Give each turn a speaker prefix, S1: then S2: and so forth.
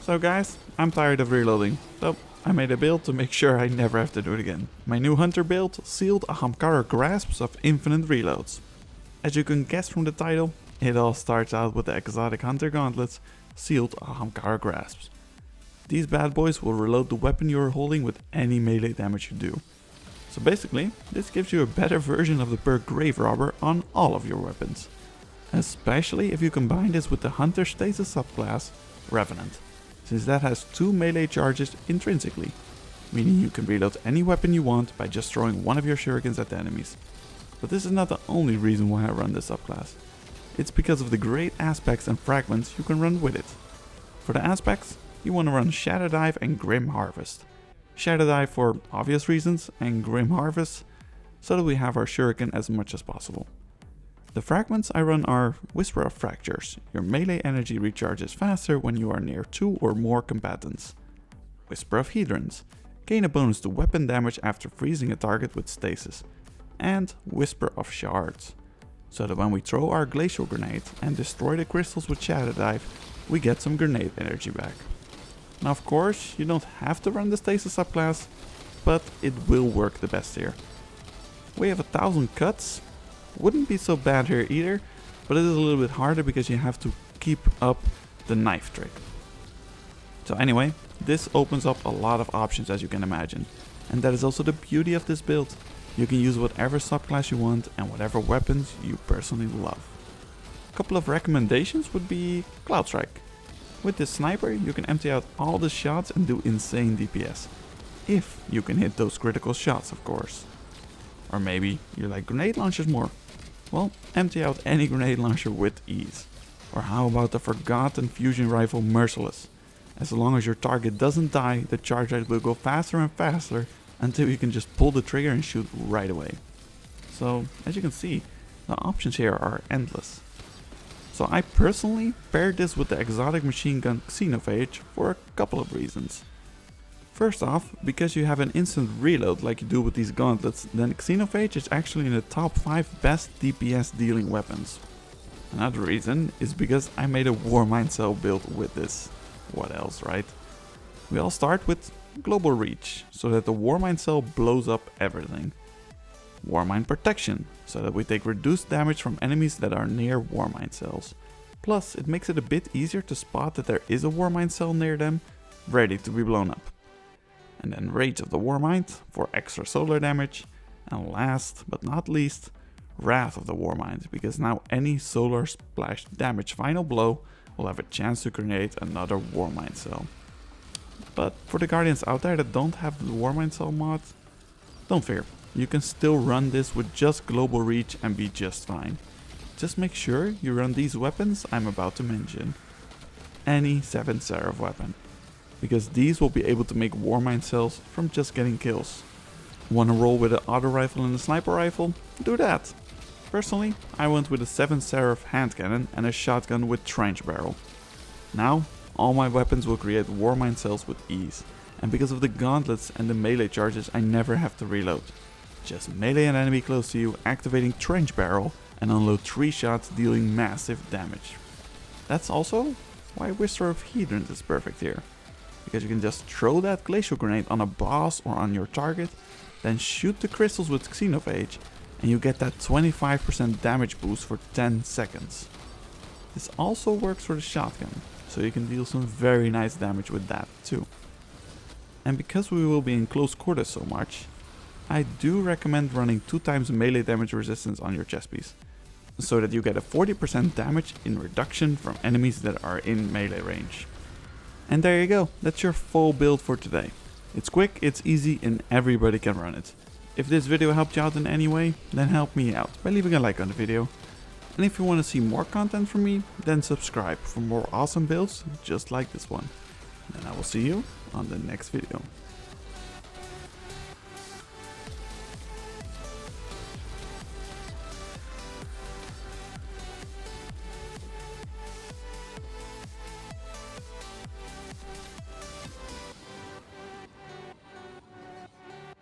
S1: So guys, I'm tired of reloading, so I made a build to make sure I never have to do it again. My new hunter build, Sealed Ahamkara Grasps of infinite reloads. As you can guess from the title, it all starts out with the exotic hunter gauntlets, Sealed Ahamkara Grasps. These bad boys will reload the weapon you are holding with any melee damage you do. So basically, this gives you a better version of the perk Grave Robber on all of your weapons. Especially if you combine this with the Hunter Stasis subclass, Revenant, since that has 2 melee charges intrinsically, meaning you can reload any weapon you want by just throwing one of your shurikens at the enemies. But this is not the only reason why I run this subclass. It's because of the great aspects and fragments you can run with it. For the aspects, you want to run Shadow Dive and Grim Harvest. Shadow Dive for obvious reasons and Grim Harvest so that we have our shuriken as much as possible. The fragments I run are Whisper of Fractures. Your melee energy recharges faster when you are near 2 or more combatants. Whisper of Hedrons. Gain a bonus to weapon damage after freezing a target with stasis. And Whisper of Shards. So that when we throw our glacial grenade and destroy the crystals with Shadow Dive, we get some grenade energy back. Now of course, you don't have to run the stasis subclass, but it will work the best here. We have 1000 cuts. Wouldn't be so bad here either, but it is a little bit harder because you have to keep up the knife trick. So anyway, this opens up a lot of options as you can imagine. And that is also the beauty of this build. You can use whatever subclass you want and whatever weapons you personally love. A couple of recommendations would be Cloud Strike. With this sniper you can empty out all the shots and do insane DPS. If you can hit those critical shots, of course. Or maybe you like grenade launchers more. Well, empty out any grenade launcher with ease. Or how about the forgotten fusion rifle Merciless? As long as your target doesn't die, the charge rate will go faster and faster until you can just pull the trigger and shoot right away. So, as you can see, the options here are endless. So I personally paired this with the exotic machine gun Xenophage for a couple of reasons. First off, because you have an instant reload like you do with these gauntlets, then Xenophage is actually in the top 5 best DPS dealing weapons. Another reason is because I made a Warmind Cell build with this. What else, right? We all start with Global Reach, so that the Warmind Cell blows up everything. Warmind Protection, so that we take reduced damage from enemies that are near Warmind Cells. Plus, it makes it a bit easier to spot that there is a Warmind Cell near them, ready to be blown up. And then Rage of the Warmind for extra solar damage. And last but not least, Wrath of the Warmind, because now any solar splash damage final blow will have a chance to create another Warmind Cell. But for the Guardians out there that don't have the Warmind Cell mod, don't fear, you can still run this with just Global Reach and be just fine. Just make sure you run these weapons I'm about to mention. Any 7 Seraph weapon, because these will be able to make Warmind Cells from just getting kills. Wanna roll with an auto rifle and a sniper rifle? Do that! Personally, I went with a 7 Seraph hand cannon and a shotgun with trench barrel. Now, all my weapons will create Warmind Cells with ease, and because of the gauntlets and the melee charges I never have to reload. Just melee an enemy close to you, activating trench barrel, and unload 3 shots dealing massive damage. That's also why Whisper of Hedrons is perfect here. Because you can just throw that glacial grenade on a boss or on your target, then shoot the crystals with Xenophage, and you get that 25% damage boost for 10 seconds. This also works for the shotgun, so you can deal some very nice damage with that too. And because we will be in close quarters so much, I do recommend running 2 times melee damage resistance on your chest piece, so that you get a 40% damage in reduction from enemies that are in melee range. And there you go, that's your full build for today. It's quick, it's easy, and everybody can run it. If this video helped you out in any way, then help me out by leaving a like on the video. And if you want to see more content from me, then subscribe for more awesome builds just like this one. And I will see you on the next video.